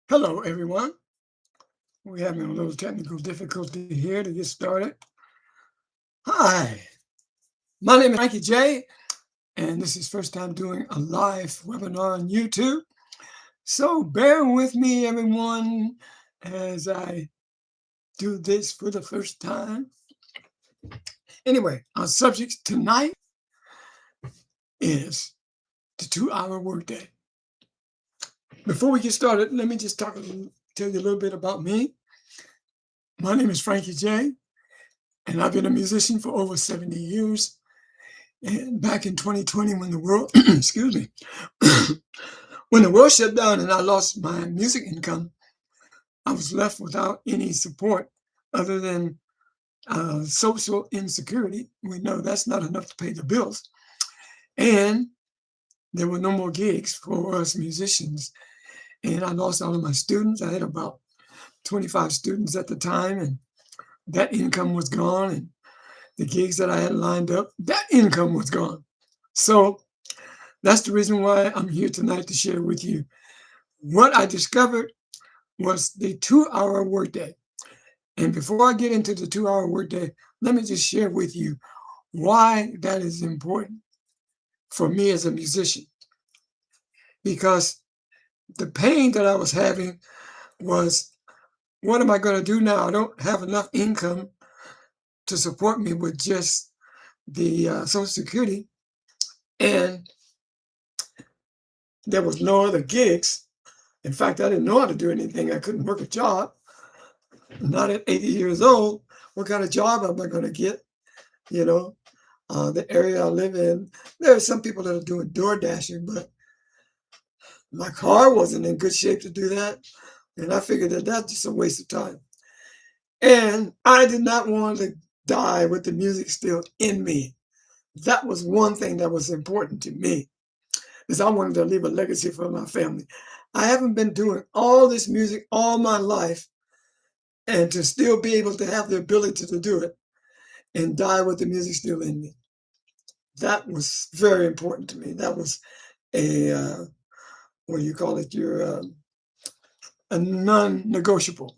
Hello, everyone. We're having a little technical difficulty here to get started. Hi, my name is Frankie J, and this is first time doing a live webinar on YouTube. So bear with me, everyone, as I do this for the first time. Anyway, our subject tonight is the 2-hour workday. Before we get started, let me just tell you a little bit about me. My name is Frankie J, and I've been a musician for over 70 years. And back in 2020, when the world, excuse me, when the world shut down and I lost my music income, I was left without any support other than social insecurity. We know that's not enough to pay the bills. And there were no more gigs for us musicians. And I lost all of my students. I had about 25 students at the time, and that income was gone. And the gigs that I had lined up, that income was gone. So that's the reason why I'm here tonight to share with you. What I discovered was the 2-hour workday. And before I get into the 2-hour workday, let me just share with you why that is important for me as a musician. Because the pain that I was having was, what am I going to do now? I don't have enough income to support me with just the Social Security. And there was no other gigs. In fact, I didn't know how to do anything. I couldn't work a job. Not at 80 years old. What kind of job am I going to get? You know, the area I live in, there are some people that are doing door dashing, but my car wasn't in good shape to do that. And I figured that that's just a waste of time. And I did not want to die with the music still in me. That was one thing that was important to me, is I wanted to leave a legacy for my family. I haven't been doing all this music all my life, and to still be able to have the ability to do it and die with the music still in me. That was very important to me. That was a, what do you call it? A non-negotiable.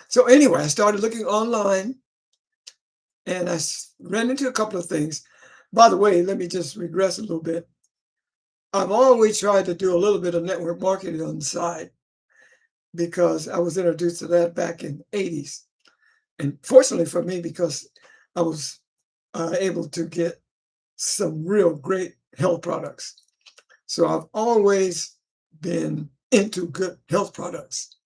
So anyway, I started looking online, and I ran into a couple of things. By the way, let me just regress a little bit. I've always tried to do a little bit of network marketing on the side because I was introduced to that back in the 80s. And fortunately for me, because I was able to get some real great health products. So I've always been into good health products.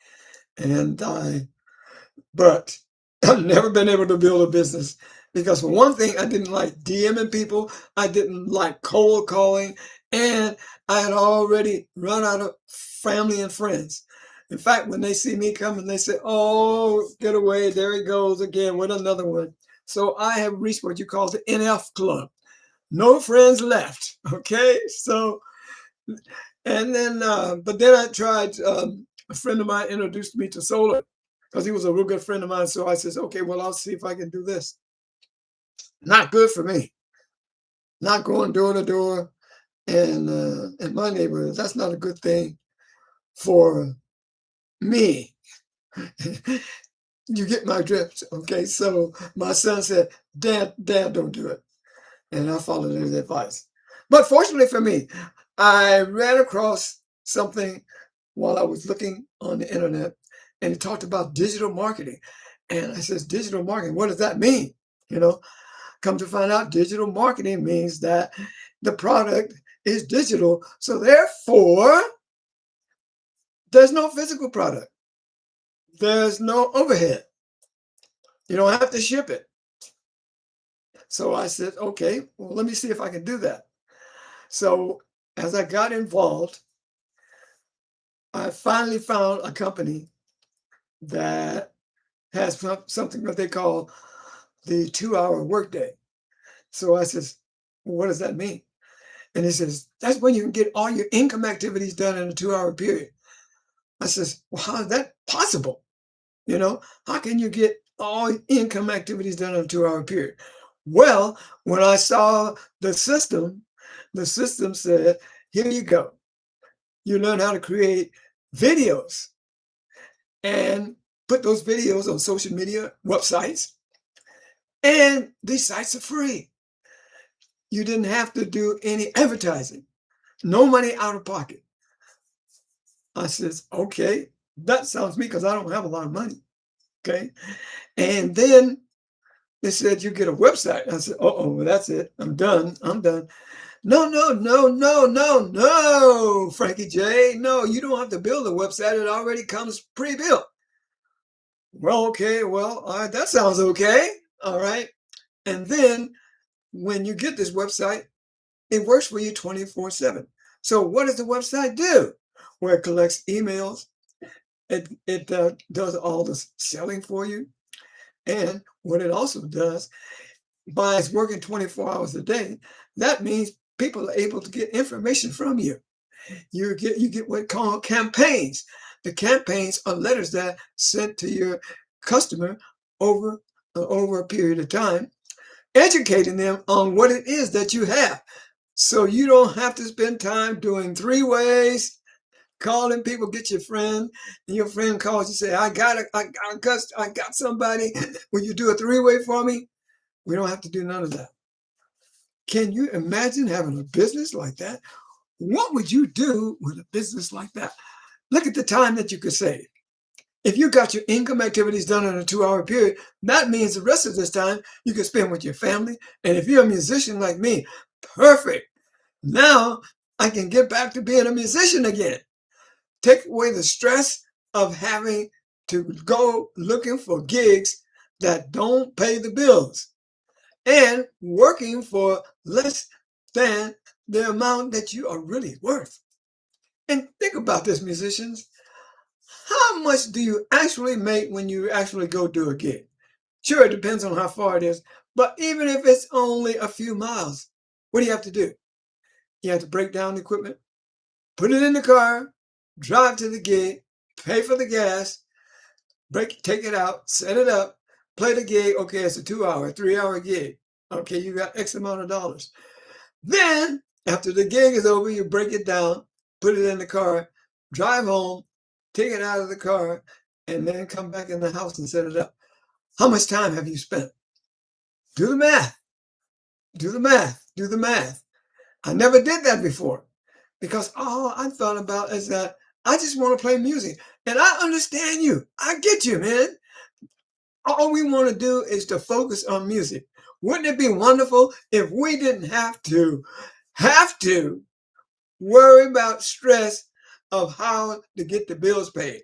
But I've never been able to build a business because, for one thing, I didn't like DMing people. I didn't like cold calling, and I had already run out of family and friends. In fact, when they see me coming, they say, "Oh, get away. There he goes again with another one." So I have reached what you call the NF club. No friends left. Okay. So, and then, but then I tried, a friend of mine introduced me to solar because he was a real good friend of mine. So I says, okay, well, I'll see if I can do this. Not good for me. Not going door to door and in my neighborhood. That's not a good thing for me. You get my drift. Okay. So my son said, Dad, don't do it. And I followed his advice. But fortunately for me, I ran across something while I was looking on the internet, and it talked about digital marketing. And I says, digital marketing, what does that mean? You know, come to find out, digital marketing means that the product is digital. So therefore, there's no physical product. There's no overhead. You don't have to ship it. So I said, okay, well, let me see if I can do that. So as I got involved, I finally found a company that has something that they call the 2-hour workday. So I says, well, what does that mean? And he says, that's when you can get all your income activities done in a 2-hour period. I says, well, how is that possible? You know, how can you get all income activities done in a 2-hour period? Well, when I saw the system said, here you go. You learn how to create videos and put those videos on social media websites. And these sites are free. You didn't have to do any advertising. No money out of pocket. I says, okay, that sounds me because I don't have a lot of money. Okay. And then they said, you get a website. I said, oh, that's it. I'm done. I'm done. No, no, no, no, no, no, Frankie J. No, you don't have to build a website. It already comes pre-built. Well, okay. Well, all right, that sounds okay. All right. And then when you get this website, it works for you 24/7. So what does the website do? Well, it collects emails. It does all the selling for you. And what it also does, by it's working 24 hours a day, that means people are able to get information from you. You get what called campaigns. The campaigns are letters that sent to your customer over over a period of time, educating them on what it is that you have. So you don't have to spend time doing three ways, calling people, get your friend, and your friend calls you, say, I got somebody. Will you do a three-way for me? We don't have to do none of that. Can you imagine having a business like that? What would you do with a business like that? Look at the time that you could save. If you got your income activities done in a 2-hour period, that means the rest of this time you can spend with your family. And if you're a musician like me, perfect. Now I can get back to being a musician again. Take away the stress of having to go looking for gigs that don't pay the bills and working for less than the amount that you are really worth. And think about this, musicians. How much do you actually make when you actually go do a gig? Sure, it depends on how far it is, but even if it's only a few miles, what do you have to do? You have to break down the equipment, put it in the car, drive to the gig, pay for the gas, take it out, set it up, play the gig. Okay, it's a 2-hour, 3-hour gig. Okay, you got X amount of dollars. Then, after the gig is over, you break it down, put it in the car, drive home, take it out of the car, and then come back in the house and set it up. How much time have you spent? Do the math. Do the math. Do the math. I never did that before because all I thought about is that I just want to play music. And I understand you. I get you, man. All we want to do is to focus on music. Wouldn't it be wonderful if we didn't have to worry about stress of how to get the bills paid?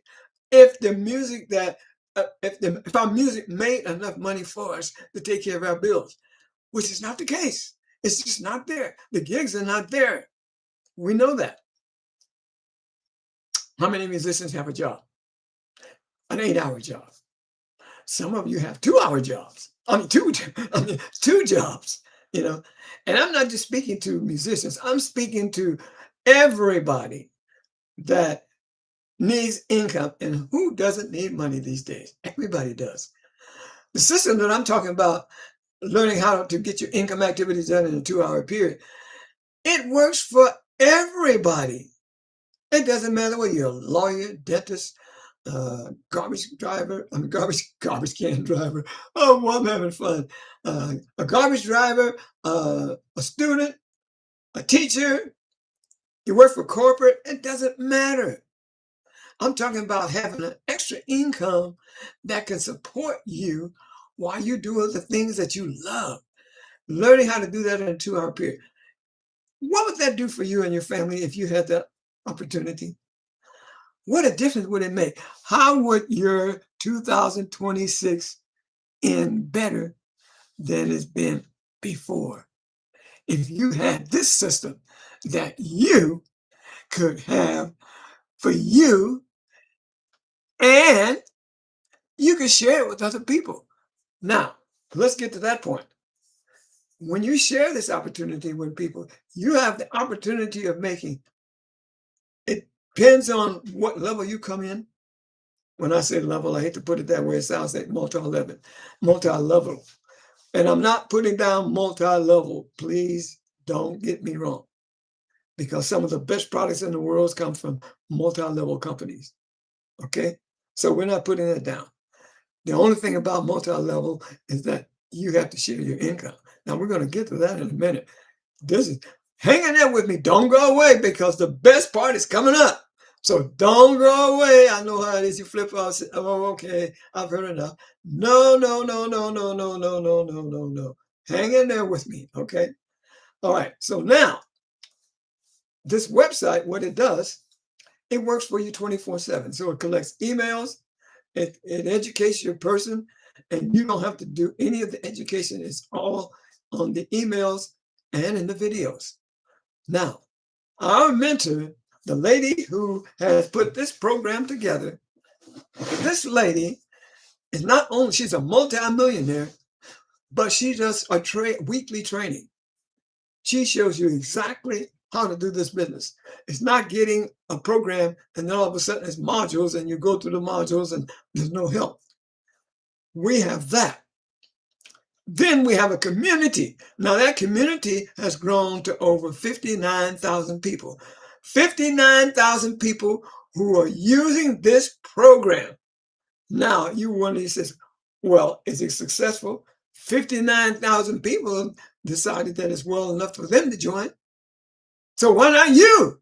If the music that if our music made enough money for us to take care of our bills, which is not the case. It's just not there. The gigs are not there. We know that. How many musicians have a job? An 8-hour job. Some of you have 2-hour jobs. Two jobs, you know. And I'm not just speaking to musicians. I'm speaking to everybody that needs income. And who doesn't need money these days? Everybody does. The system that I'm talking about, learning how to get your income activities done in a 2-hour period, it works for everybody. It doesn't matter whether you're a lawyer, dentist, garbage driver, garbage can driver. Oh, well, I'm having fun. A garbage driver, a student, a teacher, you work for corporate, it doesn't matter. I'm talking about having an extra income that can support you while you do the things that you love. Learning how to do that in a 2-hour period. What would that do for you and your family if you had that opportunity? What a difference would it make? How would your 2026 end better than it's been before if you had this system that you could have for you and you could share it with other people? Now, let's get to that point. When you share this opportunity with people, you have the opportunity of making it depends on what level you come in. When I say level, I hate to put it that way. It sounds like multi-level, multi-level. And I'm not putting down multi-level. Please don't get me wrong. Because some of the best products in the world come from multi-level companies. Okay, so we're not putting that down. The only thing about multi-level is that you have to share your income. Now we're going to get to that in a minute. This is hang in there with me. Don't go away because the best part is coming up. So don't go away. I know how it is. You flip out. Say, oh, okay. I've heard enough. No, no, no, no, no, no, no, no, no, no, no. Hang in there with me. Okay. All right. So now this website, what it does, it works for you 24/7. So it collects emails, it educates your person, and you don't have to do any of the education. It's all on the emails and in the videos. Now, our mentor, the lady who has put this program together, this lady is not only, she's a multi-millionaire, but she does a weekly training. She shows you exactly how to do this business. It's not getting a program and then all of a sudden it's modules and you go through the modules and there's no help. We have that. Then we have a community. Now that community has grown to over 59,000 people. 59,000 people who are using this program. Now you wonder, he says, well, is it successful? 59,000 people decided that it's well enough for them to join. So why not you?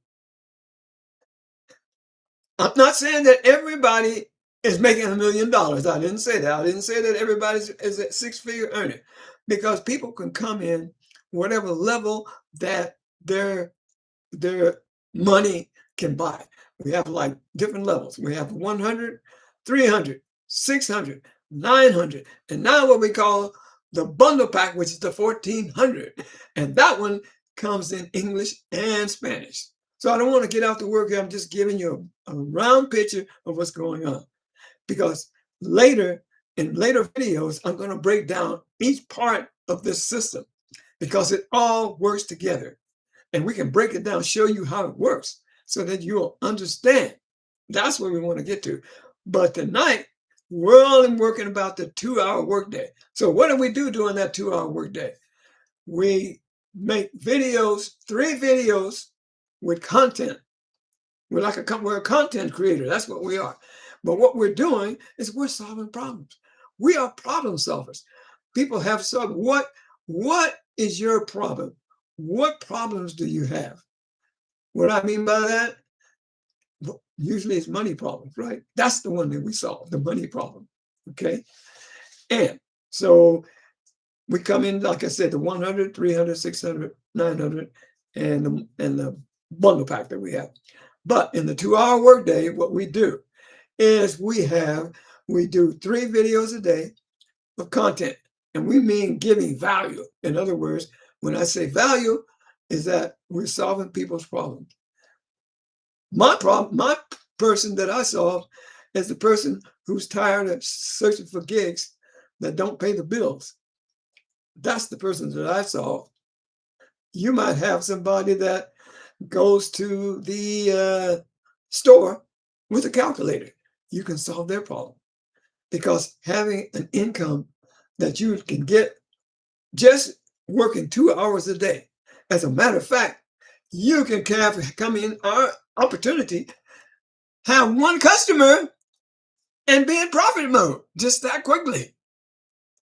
I'm not saying that everybody is making $1 million. I didn't say that. I didn't say that everybody is a six-figure earner, because people can come in whatever level that their money can buy. We have like different levels. We have 100, 300, 600, 900, and now what we call the bundle pack, which is the 1400. And that one comes in English and Spanish. So I don't want to get out the work here. I'm just giving you a round picture of what's going on. Because later, in later videos, I'm going to break down each part of this system because it all works together. And we can break it down, show you how it works so that you'll understand. That's where we want to get to. But tonight, we're only working about the 2-hour workday. So what do we do during that 2-hour workday? We make videos, 3 videos with content. We're a content creator. That's what we are. But what we're doing is we're solving problems. We are problem solvers. People have solved. What is your problem? What problems do you have? What I mean by that, usually it's money problems, right? That's the one that we solve, the money problem. Okay. And so we come in, like I said, the 100, 300, 600, 900, and the bundle pack that we have. But in the 2-hour workday, what we do is we do 3 videos a day of content. And we mean giving value. In other words, when I say value, is that we're solving people's problems. My person that I solve is the person who's tired of searching for gigs that don't pay the bills. That's the person that I solve. You might have somebody that goes to the store with a calculator. You can solve their problem, because having an income that you can get just working 2 hours a day. As a matter of fact, you can come in our opportunity, have 1 customer, and be in profit mode just that quickly.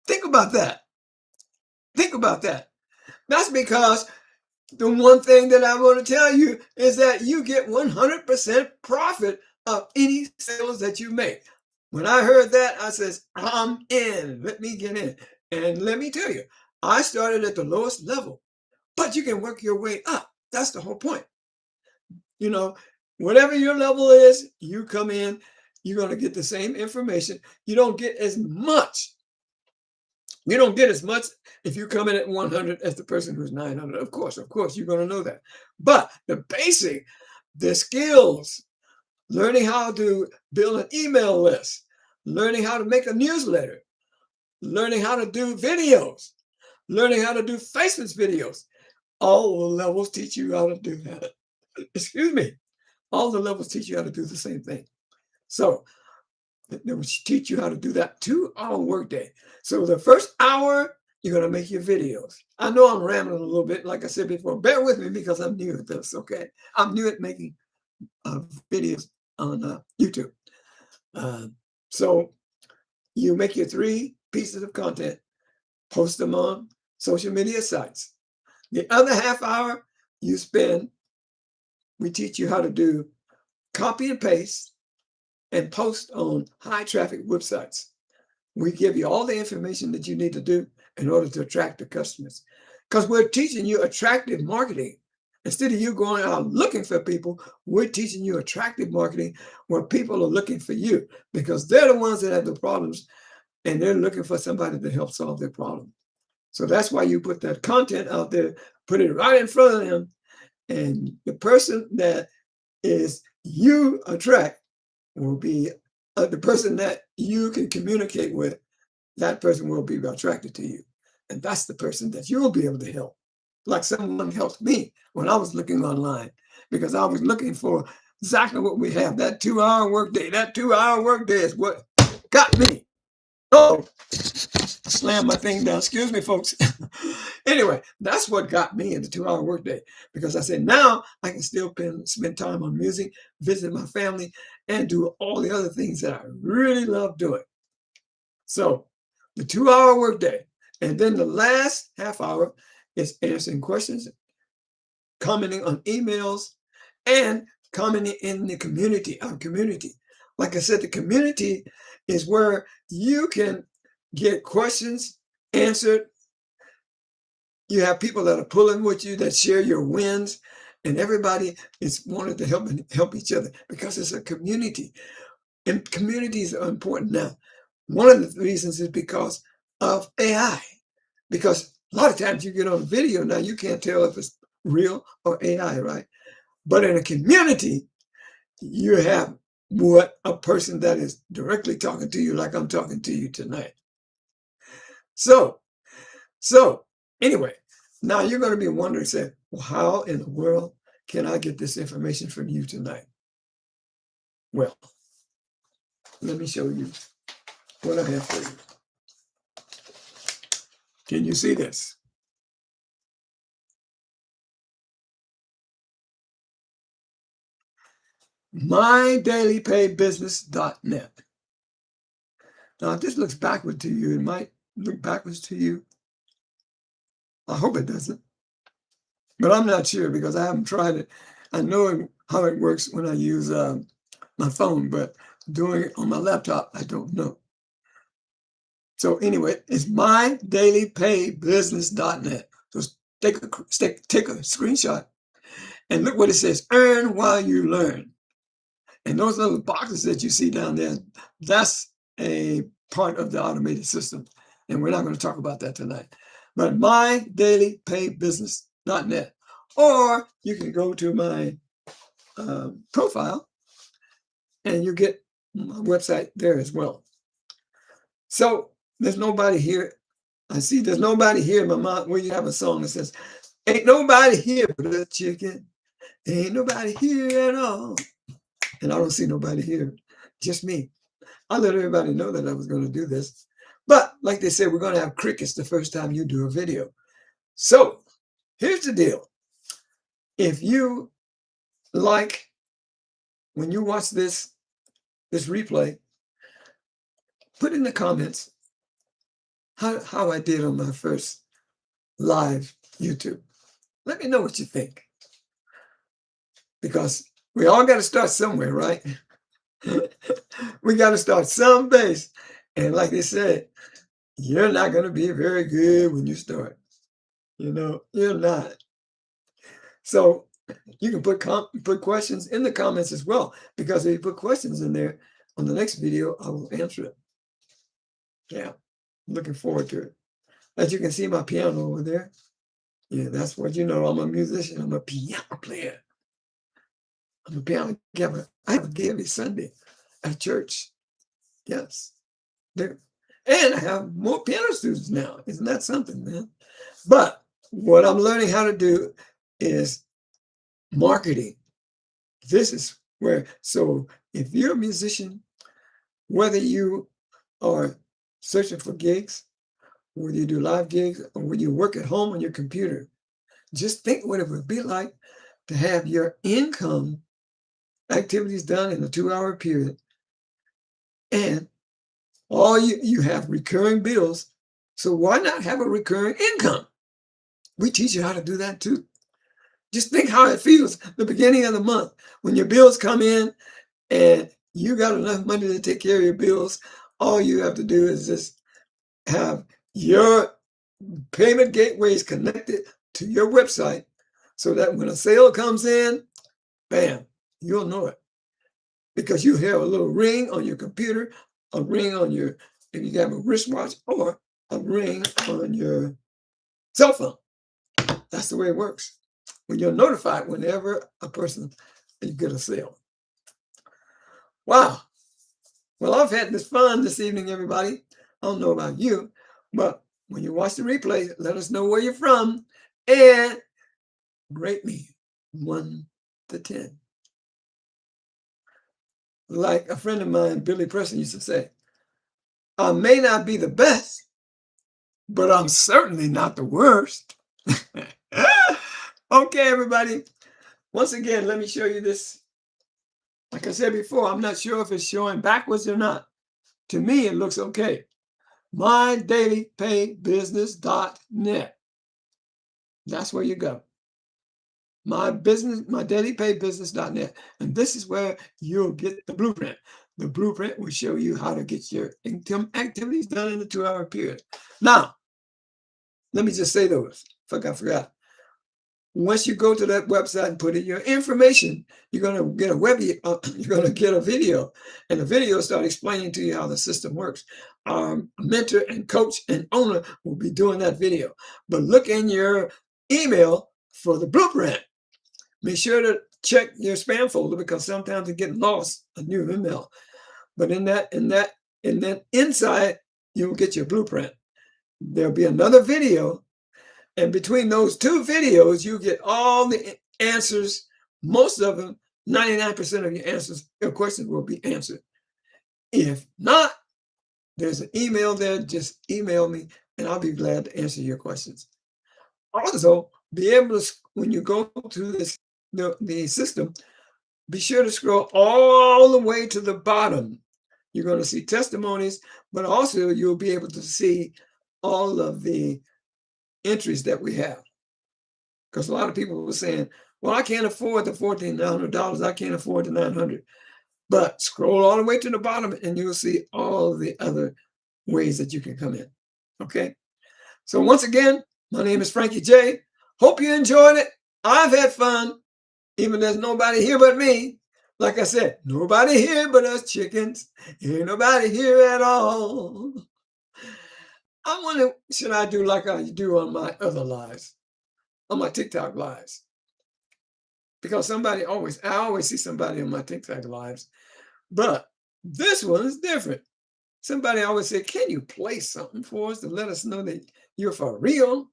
Think about that. Think about that. That's because the one thing that I want to tell you is that you get 100% profit of any sales that you make. When I heard that, I says, I'm in. Let me get in. And let me tell you, I started at the lowest level, but you can work your way up. That's the whole point. You know, whatever your level is, you come in, you're going to get the same information. You don't get as much. You don't get as much if you come in at 100 as the person who's 900. Of course, you're going to know that. But the basic, the skills, learning how to build an email list, learning how to make a newsletter, learning how to do videos, learning how to do faceless videos. All the levels teach you how to do that. Excuse me. All the levels teach you how to do the same thing. So they will teach you how to do that 2-hour workday. So the first hour, you're going to make your videos. I know I'm rambling a little bit, like I said before. Bear with me because I'm new at this, okay? I'm new at making videos on YouTube. Uh, so you make your 3 pieces of content, post them on social media sites. The other half hour you spend, we teach you how to do copy and paste and post on high traffic websites. We give you all the information that you need to do in order to attract the customers. Because we're teaching you attractive marketing. Instead of you going out looking for people, we're teaching you attractive marketing where people are looking for you because they're the ones that have the problems and they're looking for somebody to help solve their problem. So that's why you put that content out there, put it right in front of them, and the person that is you attract will be the person that you can communicate with. That person will be attracted to you. And that's the person that you'll be able to help. Like someone helped me when I was looking online because I was looking for exactly what we have. That 2-hour workday. That 2-hour workday is what got me. Oh, slam my thing down. Excuse me, folks. Anyway, that's what got me in the 2-hour workday because I said, now I can still spend time on music, visit my family, and do all the other things that I really love doing. So the 2-hour workday. And then the last half hour is answering questions, commenting on emails, and commenting in the community, our community. Like I said, the community is where you can get questions answered. You have people that are pulling with you, that share your wins, and everybody is wanting to help each other because it's a community. And communities are important now. One of the reasons is because of AI. Because a lot of times you get on video now, you can't tell if it's real or AI, right? But in a community, you have what a person that is directly talking to you like I'm talking to you tonight. So anyway, now you're going to be wondering, say, well, how in the world can I get this information from you tonight? Well, let me show you what I have for you. Can you see this? MyDailyPayBusiness.net. Now, if this looks backward to you, it might look backwards to you. I hope it doesn't. But I'm not sure because I haven't tried it. I know how it works when I use my phone, but doing it on my laptop, I don't know. So anyway, it's MyDailyPayBusiness.net. So take a screenshot and look what it says, earn while you learn. And those little boxes that you see down there, that's a part of the automated system. And we're not going to talk about that tonight. But MyDailyPayBusiness.net. Or you can go to my profile and you get my website there as well. So there's nobody here. I see there's nobody here in my mouth where you have a song that says, ain't nobody here but a chicken. Ain't nobody here at all. And I don't see nobody here, just me. I let everybody know that I was going to do this. But like they said, we're going to have crickets the first time you do a video. So here's the deal. If you like, when you watch this replay, put in the comments how I did on my first live YouTube. Let me know what you think. Because we all got to start somewhere, right? We got to start someplace. And like they said, you're not going to be very good when you start. You know, you're not. So you can put questions in the comments as well, because if you put questions in there on the next video, I will answer it. Yeah, looking forward to it. As you can see my piano over there. Yeah, that's what you know. I'm a musician. I'm a piano player. I'm a piano giver. I have a gig every Sunday at church. Yes. There. And I have more piano students now. Isn't that something, man? But what I'm learning how to do is marketing. This is where, so if you're a musician, whether you are searching for gigs, whether you do live gigs, or when you work at home on your computer, just think what it would be like to have your income activities done in a 2-hour period. And all you have recurring bills. So why not have a recurring income? We teach you how to do that too. Just think how it feels the beginning of the month when your bills come in and you got enough money to take care of your bills. All you have to do is just have your payment gateways connected to your website so that when a sale comes in, bam, you'll know it because you have a little ring on your computer, a ring on your, if you have a wristwatch, or a ring on your cell phone. That's the way it works. When you're notified whenever a person, you get a sale. Wow. Well, I've had this fun this evening, everybody. I don't know about you, but when you watch the replay, let us know where you're from and rate me 1 to 10. Like a friend of mine, Billy Preston, used to say, I may not be the best, but I'm certainly not the worst. Okay, everybody. Once again, let me show you this. Like I said before, I'm not sure if it's showing backwards or not. To me, it looks okay. MyDailyPayBusiness.net. That's where you go. MyDailyPayBusiness.net. And this is where you'll get the blueprint. The blueprint will show you how to get your income activities done in a 2-hour period. Now, let me just say those. I forgot. Once you go to that website and put in your information, you're going to get a you're going to get a video, and the video will start explaining to you how the system works. Our mentor and coach and owner will be doing that video. But look in your email for the blueprint. Be sure to check your spam folder because sometimes it gets lost, a new email. But in that inside, you'll get your blueprint. There'll be another video. And between those two videos, you get all the answers. Most of them, 99% of your questions will be answered. If not, there's an email there. Just email me, and I'll be glad to answer your questions. Also, be able to, when you go to the system, be sure to scroll all the way to the bottom. You're going to see testimonies, but also you'll be able to see all of the entries that we have. Because a lot of people were saying, well, I can't afford the $1,400. I can't afford the $900. But scroll all the way to the bottom and you'll see all the other ways that you can come in. Okay. So once again, my name is Frankie J. Hope you enjoyed it. I've had fun, even there's nobody here but me. Like I said, nobody here but us chickens. Ain't nobody here at all. I wonder, should I do like I do on my other lives, on my TikTok lives? Because I always see somebody on my TikTok lives, but this one is different. Somebody always said, can you play something for us to let us know that you're for real?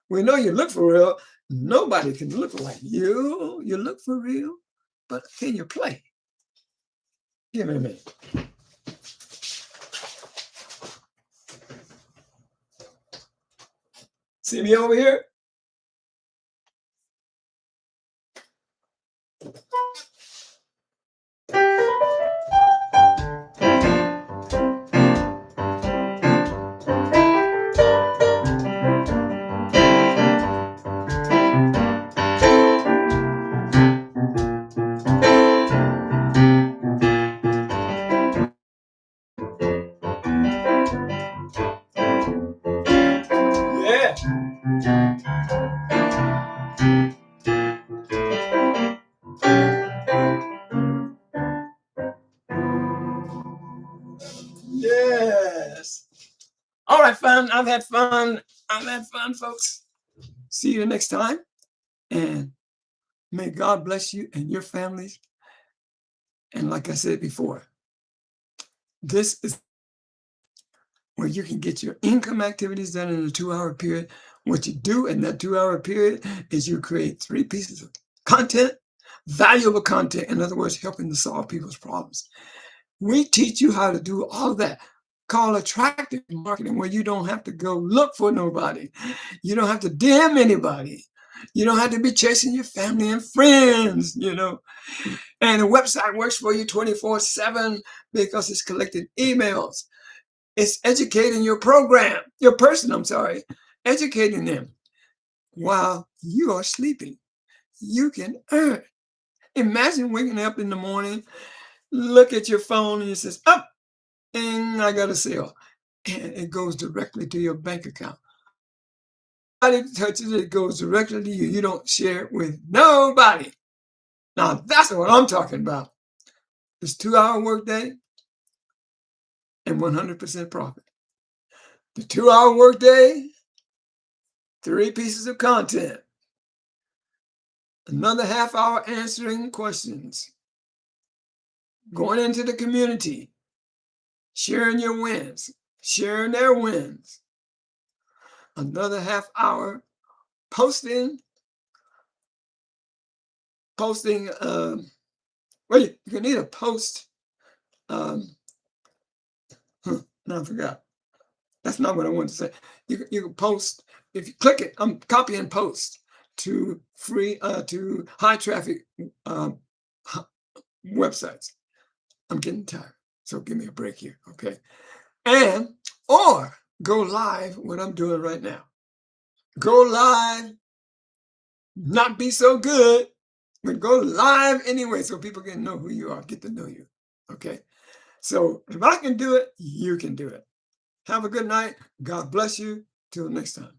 We know you look for real. Nobody can look like you. You look for real, but can you play? Give me a minute. See me over here? Yeah. Yes. All right, fun. I've had fun. Folks. See you next time. And may God bless you and your families. And like I said before, this is where you can get your income activities done in a 2-hour period. What you do in that 2-hour period is you create 3 pieces of content, valuable content. In other words, helping to solve people's problems. We teach you how to do all that. Called attractive marketing, where you don't have to go look for nobody. You don't have to DM anybody. You don't have to be chasing your family and friends, you know. And the website works for you 24/7 because it's collecting emails. It's educating your person, I'm sorry, educating them while you are sleeping. You can earn. Imagine waking up in the morning, look at your phone, and it says, "Up, and I got a sale." And it goes directly to your bank account. Nobody touches it, it goes directly to you. You don't share it with nobody. Now, that's what I'm talking about. It's 2-hour workday and 100% profit. The 2-hour workday, 3 pieces of content, another half hour answering questions, going into the community, sharing your wins, sharing their wins, another half hour posting, posting, well, you can either post, um, no, I forgot. That's not what I wanted to say. You can post, if you click it, copy and post to to high traffic um, websites. I'm getting tired, so give me a break here, okay? And or go live, what I'm doing right now. Go live, not be so good, but go live anyway so people can know who you are, get to know you, okay? So if I can do it, you can do it. Have a good night. God bless you. Till next time.